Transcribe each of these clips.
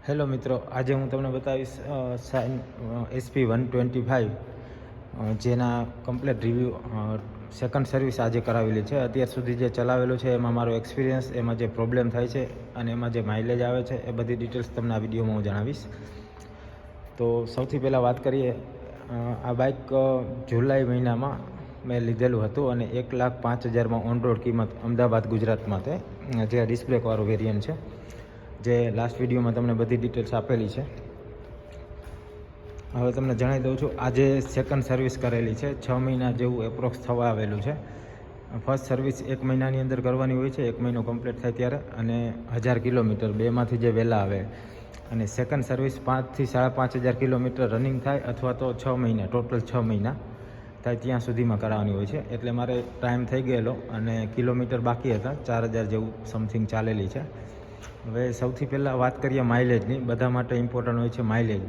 Hello મિત્રો, આજે હું તમને બતાવીશ સાઇન SP125 જેના કમ્પ્લીટ રિવ્યૂ સેકન્ડ સર્વિસ આજે કરાવેલી છે. અત્યાર સુધી જે ચલાવેલું છે એમાં મારો એક્સપિરિયન્સ, એમાં જે પ્રોબ્લેમ થાય છે અને એમાં જે માઇલેજ આવે છે એ બધી ડિટેલ્સ તમને આ વિડીયોમાં હું જણાવીશ. તો સૌથી પહેલાં વાત કરીએ, આ બાઇક જુલાઈ મહિનામાં મેં લીધેલું હતું અને 1,05,000 ઓન રોડ કિંમત અમદાવાદ ગુજરાતમાં તે જે ડિસ્પ્લેવાળું વેરિયન્ટ છે, જે લાસ્ટ વિડીયોમાં તમને બધી ડિટેલ્સ આપેલી છે. હવે તમને જણાવી દઉં છું, આજે સેકન્ડ સર્વિસ કરેલી છે. 6 મહિના જેવું એપ્રોક્સ થવા આવેલું છે. ફર્સ્ટ સર્વિસ 1 મહિનાની અંદર કરવાની હોય છે, 1 મહિનો કમ્પ્લીટ થાય ત્યારે, અને 1000 કિલોમીટર બેમાંથી જે વહેલા આવે. અને સેકન્ડ સર્વિસ 5,000 થી 5,500 કિલોમીટર રનિંગ થાય અથવા તો 6 મહિના, ટોટલ 6 મહિના થાય ત્યાં સુધીમાં કરાવવાની હોય છે. એટલે મારે ટાઈમ થઈ ગયેલો અને કિલોમીટર બાકી હતા, 4,000 જેવું સમથિંગ ચાલેલી છે. હવે સૌથી પહેલાં વાત કરીએ માઇલેજની. બધા માટે ઇમ્પોર્ટન્ટ હોય છે માઇલેજ.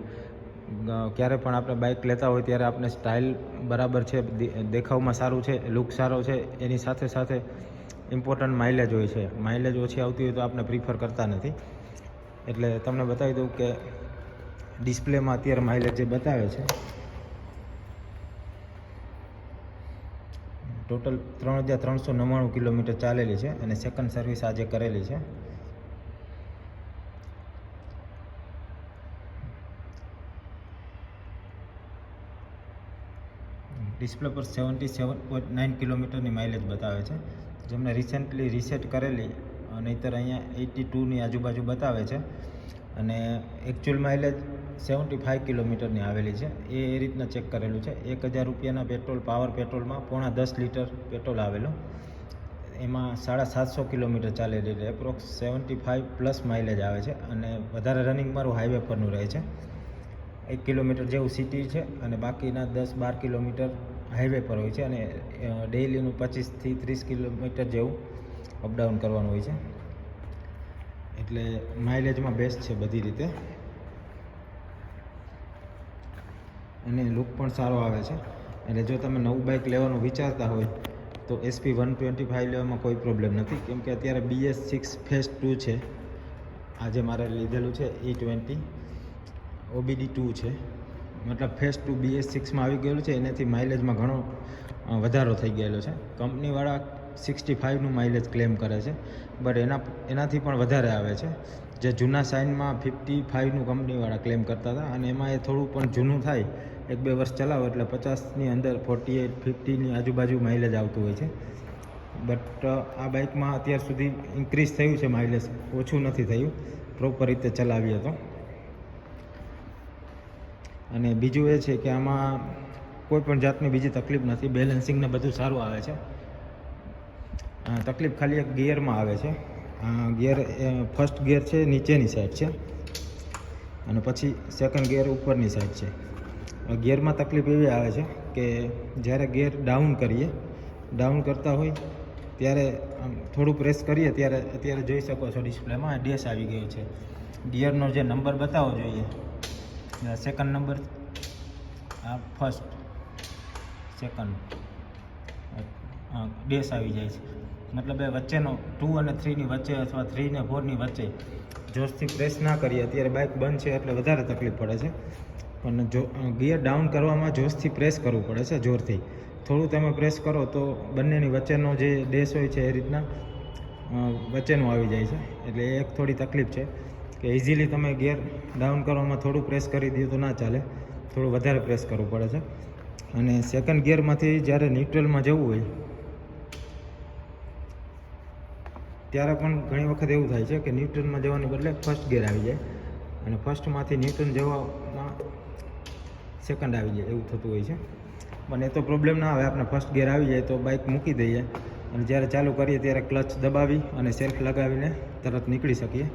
ક્યારે પણ આપણે બાઇક લેતા હોય ત્યારે આપણે સ્ટાઇલ બરાબર છે, દેખાવમાં સારું છે, લુક સારો છે, એની સાથે સાથે ઇમ્પોર્ટન્ટ માઇલેજ હોય છે. માઇલેજ ઓછી આવતી હોય તો આપણે પ્રિફર કરતા નથી. એટલે તમને બતાવી દઉં કે ડિસ્પ્લેમાં અત્યારે માઇલેજ જે બતાવે છે, ટોટલ 3,399 કિલોમીટર ચાલેલી છે અને સેકન્ડ સર્વિસ આજે કરેલી છે. ડિસ્પ્લે પર 77.9 કિલોમીટરની માઇલેજ બતાવે છે, જેમને રિસેન્ટલી રીસેટ કરેલી, નહીંતર અહીંયા 82ની આજુબાજુ બતાવે છે. અને એકચ્યુઅલ માઇલેજ 75 કિલોમીટરની આવેલી છે. એ રીતના ચેક કરેલું છે. 1,000 રૂપિયાના પેટ્રોલ, પાવર પેટ્રોલમાં 10.5 લીટર પેટ્રોલ આવેલું. એમાં 750 કિલોમીટર ચાલેલી, એટલે એપ્રોક્સ 75+ માઇલેજ આવે છે. અને વધારે રનિંગ મારું હાઈવે પરનું રહે છે. 1 કિલોમીટર જેવું સિટી છે અને બાકીના 10-12 કિલોમીટર હાઈવે પર હોય છે. અને ડેઇલીનું 25 થી 30 કિલોમીટર જેવું અપડાઉન કરવાનું હોય છે. એટલે માઇલેજમાં બેસ્ટ છે બધી રીતે, અને લુક પણ સારો આવે છે. એટલે જો તમે નવું બાઇક લેવાનું વિચારતા હોય તો SP125 લેવામાં કોઈ પ્રોબ્લેમ નથી, કેમ કે અત્યારે BS6 ફેઝ 2 છે. આજે મારે લીધેલું છે E20 OBD2 છે, મતલબ ફેઝ 2 BS6માં આવી ગયેલું છે. એનાથી માઇલેજમાં ઘણો વધારો થઈ ગયેલો છે. કંપનીવાળા 65નું માઇલેજ ક્લેમ કરે છે, બટ એનાથી પણ વધારે આવે છે. જે જૂના સાઇનમાં 55નું કંપનીવાળા ક્લેમ કરતા હતા, અને એમાં એ થોડું પણ જૂનું થાય, 1-2 વર્ષ ચલાવો એટલે 50ની અંદર 48-50ની આજુબાજુ માઇલેજ આવતું હોય છે. બટ આ બાઇકમાં અત્યાર સુધી ઇન્ક્રીઝ થયું છે માઇલેજ, ઓછું નથી થયું પ્રોપર રીતે ચલાવીએ તો. અને બીજું એ છે કે આમાં કોઈ પણ જાતની બીજી તકલીફ નથી. બેલેન્સિંગને બધું સારું આવે છે. તકલીફ ખાલી એક ગિયરમાં આવે છે. ગિયર ફર્સ્ટ ગિયર છે નીચેની સાઈડ છે, અને પછી સેકન્ડ ગિયર ઉપરની સાઈડ છે. ગિયરમાં તકલીફ એવી આવે છે કે જ્યારે ગિયર ડાઉન કરતા હોય ત્યારે થોડું પ્રેસ કરીએ ત્યારે, અત્યારે જોઈ શકો છો ડિસ્પ્લેમાં ડેશ આવી ગયો છે. ગિયરનો જે નંબર બતાવવો જોઈએ, second number, first, second, dash આવી જાય છે. મતલબ એ વચ્ચેનો 2 અને 3ની વચ્ચે અથવા 3 ને 4ની વચ્ચે જોશથી પ્રેસ ના કરીએ, અત્યારે બાઇક બંધ છે એટલે વધારે તકલીફ પડે છે. પણ જો ગિયર ડાઉન કરવામાં જોશથી પ્રેસ કરવું પડે છે, જોરથી. થોડું તમે પ્રેસ કરો તો બંનેની વચ્ચેનો જે ડેશ હોય છે એ રીતના વચ્ચેનું આવી જાય છે. એટલે એ એક થોડી તકલીફ છે કે ઇઝીલી તમે ગિયર ડાઉન કરવામાં થોડું પ્રેસ કરી દો તો ના ચાલે, થોડું વધારે પ્રેસ કરવું પડે છે. અને સેકન્ડ ગિયરમાંથી જ્યારે ન્યુટ્રલમાં જવું હોય ત્યારે પણ ઘણી વખત એવું થાય છે કે ન્યુટ્રલમાં જવાને બદલે ફર્સ્ટ ગિયર આવી જાય, અને ફર્સ્ટમાંથી ન્યુટ્રલ જવામાં સેકન્ડ આવી જાય, એવું થતું હોય છે. પણ એ તો પ્રોબ્લેમ ના આવે, આપણે ફર્સ્ટ ગિયર આવી જાય તો બાઇક મૂકી દઈએ અને જ્યારે ચાલુ કરીએ ત્યારે ક્લચ દબાવી અને સેલ્ફ લગાવીને તરત નીકળી શકીએ.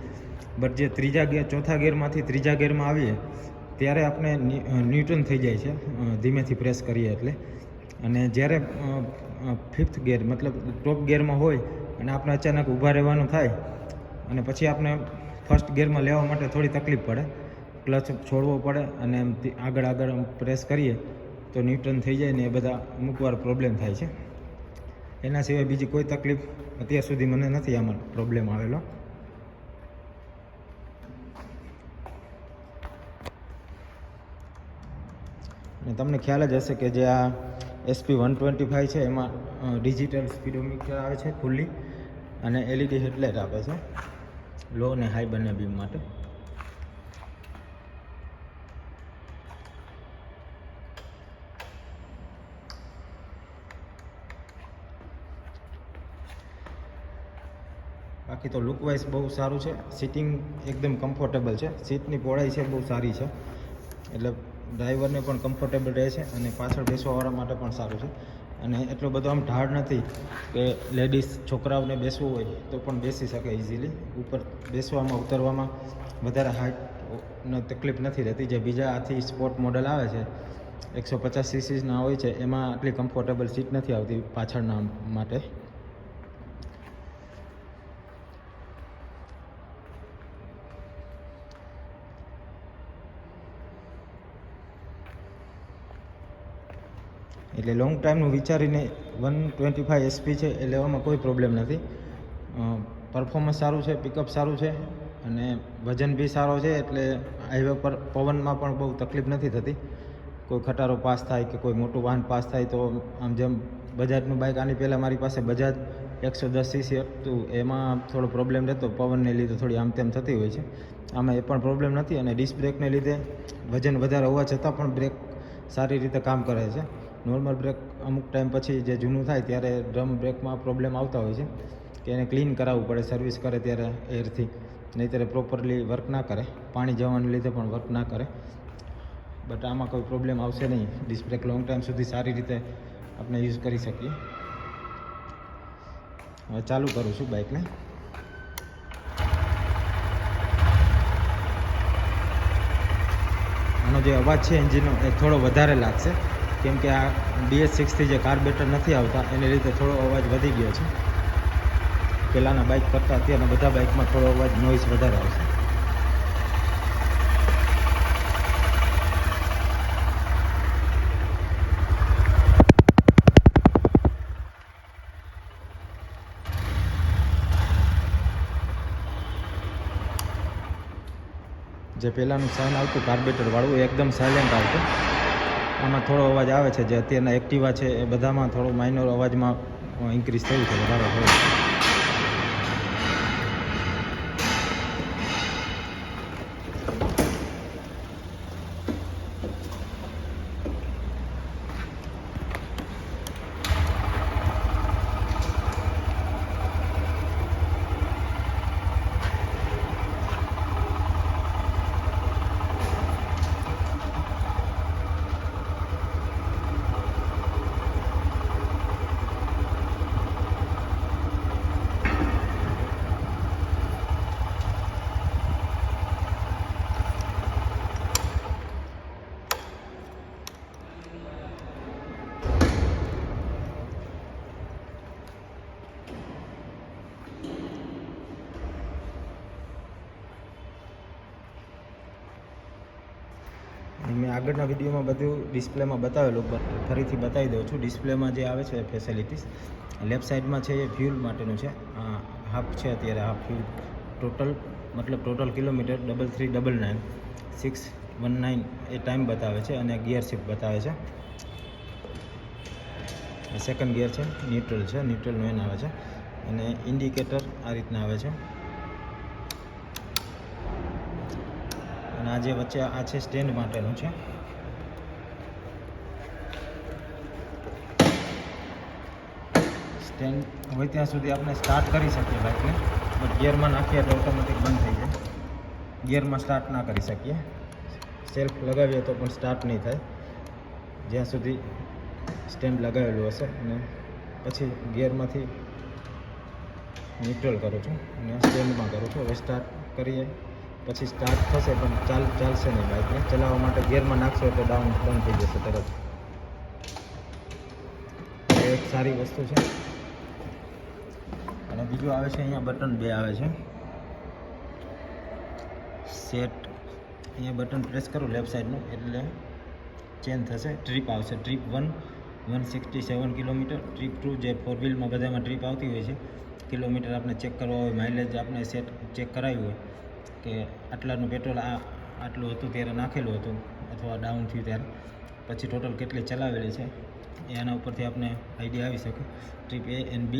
બટ જે ચોથા ગિયરમાંથી ત્રીજા ગિયરમાં આવીએ ત્યારે આપણે ન્યુટ્રલ થઈ જાય છે ધીમેથી પ્રેસ કરીએ એટલે. અને જ્યારે ફિફ્થ ગિયર, મતલબ ટોપ ગિયરમાં હોય અને આપણે અચાનક ઊભા રહેવાનું થાય અને પછી આપણે ફર્સ્ટ ગિયરમાં લેવા માટે થોડી તકલીફ પડે, ક્લચ છોડવો પડે અને આગળ પ્રેસ કરીએ તો ન્યુટ્રલ થઈ જાય ને એ બધા અમુક વાર પ્રોબ્લેમ થાય છે. એના સિવાય બીજી કોઈ તકલીફ અત્યાર સુધી મને નથી આમાં પ્રોબ્લેમ આવેલો. અને તમને ખ્યાલ જ હશે કે જે આ SP125 છે એમાં ડિજિટલ સ્પીડોમીટર આવે છે ફૂલ્લી, અને LED હેડલાઇટ આપે છે લો અને હાઈ બંને બીમ માટે. બાકી તો લુક વાઇઝ બહુ સારું છે. સીટિંગ એકદમ કમ્ફર્ટેબલ છે. સીટની પહોળાઈ છે બહુ સારી છે, એટલે ડ્રાઈવરને પણ કમ્ફર્ટેબલ રહે છે અને પાછળ બેસવાવાળા માટે પણ સારું છે. અને એટલો બધો આમ ઢાળ નથી કે લેડીઝ છોકરાઓને બેસવું હોય તો પણ બેસી શકે ઇઝીલી. ઉપર બેસવામાં ઉતરવામાં વધારે હાઇટનો તકલીફ નથી રહેતી. જે બીજા આથી સ્પોર્ટ મોડલ આવે છે 150 સીસીના હોય છે એમાં આટલી કમ્ફર્ટેબલ સીટ નથી આવતી પાછળના માટે. એટલે લોંગ ટાઈમનું વિચારીને 125 SP છે એ લેવામાં કોઈ પ્રોબ્લેમ નથી. પરફોર્મન્સ સારું છે, પિકઅપ સારું છે અને વજન બી સારો છે, એટલે હાઈવે પર પવનમાં પણ બહુ તકલીફ નથી થતી. કોઈ ખટારો પાસ થાય કે કોઈ મોટું વાહન પાસ થાય તો આમ જેમ બજાજનું બાઇક આની પહેલાં મારી પાસે બજાજ 110 સીસી હતું, એમાં થોડો પ્રોબ્લેમ રહેતો, પવનને લીધે થોડી આમ તેમ થતી હોય છે. આમાં એ પણ પ્રોબ્લેમ નથી. અને ડિસ્ક બ્રેકને લીધે વજન વધારે હોવા છતાં પણ બ્રેક સારી રીતે કામ કરે છે. નોર્મલ બ્રેક અમુક ટાઈમ પછી જે જૂનું થાય ત્યારે ડ્રમ બ્રેકમાં પ્રોબ્લેમ આવતા હોય છે કે એને ક્લીન કરાવવું પડે સર્વિસ કરે ત્યારે એરથી, નહીંતર પ્રોપરલી વર્ક ના કરે, પાણી જવાને લીધે પણ વર્ક ના કરે. બટ આમાં કોઈ પ્રોબ્લેમ આવશે નહીં. ડિસ્ક બ્રેક લોંગ ટાઈમ સુધી સારી રીતે આપણે યુઝ કરી શકીએ. હવે ચાલુ કરું છું બાઇકને. આનો જે અવાજ છે એન્જિનનો એ થોડો વધારે લાગશે, કેમ કે આ BS6થી જે કાર્બેટર નથી આવતા એને લીધે થોડો અવાજ વધી ગયો છે. પહેલાંના બાઇક કરતાં અત્યારના બધા બાઇકમાં થોડો અવાજ નોઇઝ વધારે આવશે. જે પહેલાંનું સાઇન આવતું કાર્બેટરવાળું એ એકદમ સાયલેન્ટ આવતું. આમાં થોડો અવાજ આવે છે. જે અત્યારના એક્ટિવા છે એ બધામાં થોડો માઇનર અવાજમાં ઇન્ક્રીઝ થયું છે, વધારે થયું. મેં આગળના વિડીયોમાં બધું ડિસ્પ્લેમાં બતાવેલું, બટ ફરીથી બતાવી દઉં છું. ડિસ્પ્લેમાં જે આવે છે ફેસિલિટીઝ, લેફ્ટ સાઈડમાં છે એ ફ્યુલ માટેનું છે. હાફ છે અત્યારે હાફ ફ્યુલ. ટોટલ કિલોમીટર 3399 619 એ ટાઈમ બતાવે છે અને ગિયર શિફ્ટ બતાવે છે. સેકન્ડ ગિયર છે, ન્યુટ્રલનું એન આવે છે. અને ઇન્ડિકેટર આ રીતના આવે છે. અને આ જે વચ્ચે આ છે સ્ટેન્ડ માટેનું છે. સ્ટેન્ડ હોય ત્યાં સુધી આપણે સ્ટાર્ટ કરી શકીએ બાઇકને, બટ ગિયરમાં નાખીએ એટલે ઓટોમેટિક બંધ થઈ જાય. ગિયરમાં સ્ટાર્ટ ના કરી શકીએ. સેલ્ફ લગાવીએ તો પણ સ્ટાર્ટ નહીં થાય જ્યાં સુધી સ્ટેન્ડ લગાવેલું હશે. અને પછી ગિયરમાંથી ન્યુટ્રલ કરું છું અને સ્ટેન્ડમાં કરું છું. હવે સ્ટાર્ટ કરીએ પછી સ્ટાર્ટ થશે, પણ ચાલશે નહીં. બાઇકને ચલાવવા માટે ગિયરમાં નાખશો એટલે ડાઉન બંધ થઈ જશે તરત. એ એક સારી વસ્તુ છે. અને બીજું આવે છે અહીંયા બટન 2 આવે છે સેટ. અહીંયા બટન પ્રેસ કરું લેફ્ટ સાઈડનું એટલે ચેન્જ થશે. ટ્રીપ આવશે. Trip 1 167 kilometre. ટ્રીપ 2 જે 4 વ્હીલમાં બધામાં ટ્રીપ આવતી હોય છે, કિલોમીટર આપણે ચેક કરવા હોય, માઇલેજ આપણે સેટ ચેક કરાવ્યું હોય કે આટલાનું પેટ્રોલ આટલું હતું ત્યારે નાખેલું હતું અથવા ડાઉન થયું ત્યારે, પછી ટોટલ કેટલી ચલાવેલી છે એના ઉપરથી આપણે આઈડિયા આવી શકે ટ્રીપ A and B.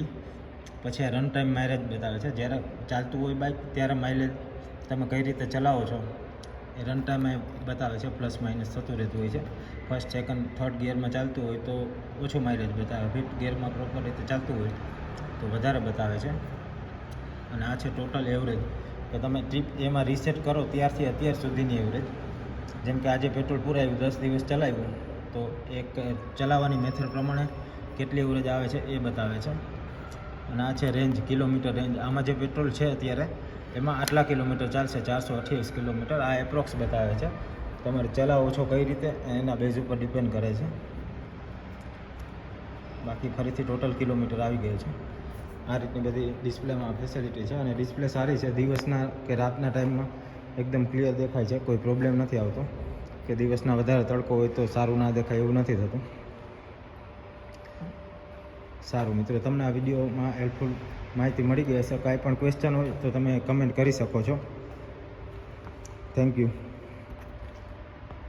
પછી આ રન ટાઈમ માઇલેજ બતાવે છે. જ્યારે ચાલતું હોય બાઇક ત્યારે માઇલેજ તમે કઈ રીતે ચલાવો છો એ રન ટાઈમ બતાવે છે, પ્લસ માઇનસ થતું રહેતું હોય છે. ફર્સ્ટ, સેકન્ડ, થર્ડ ગિયરમાં ચાલતું હોય તો ઓછું માઇલેજ બતાવે, ફિફ્થ ગિયરમાં પ્રોપર રીતે ચાલતું હોય તો વધારે બતાવે છે. અને આ છે ટોટલ એવરેજ, કે તમે ટ્રીપ એમાં રીસેટ કરો ત્યારથી અત્યાર સુધીની એવરેજ. જેમ કે આજે પેટ્રોલ પુરાવ્યું, 10 દિવસ ચલાવ્યું તો એક ચલાવવાની મેથડ પ્રમાણે કેટલી એવરેજ આવે છે એ બતાવે છે. અને આ છે રેન્જ, કિલોમીટર રેન્જ. આમાં જે પેટ્રોલ છે અત્યારે એમાં આટલા કિલોમીટર ચાલશે, 428 કિલોમીટર. આ એપ્રોક્સ બતાવે છે. તમારે ચલાવો છો કઈ રીતે એના બેઝ ઉપર ડિપેન્ડ કરે છે. બાકી ફરીથી ટોટલ કિલોમીટર આવી ગયું છે. આ રીતની બધી ડિસ્પ્લેમાં ફેસિલિટી છે. અને ડિસ્પ્લે સારી છે, દિવસના કે રાતના ટાઈમમાં એકદમ ક્લિયર દેખાય છે, કોઈ પ્રોબ્લેમ નથી આવતો. કે દિવસના વધારે તડકો હોય તો સારું ના દેખાય એવું નથી થતું. સારું મિત્રો, તમને આ વિડીયોમાં હેલ્પફુલ માહિતી મળી ગઈ હશે. કાંઈ પણ ક્વેશ્ચન હોય તો તમે કમેન્ટ કરી શકો છો. Thank you.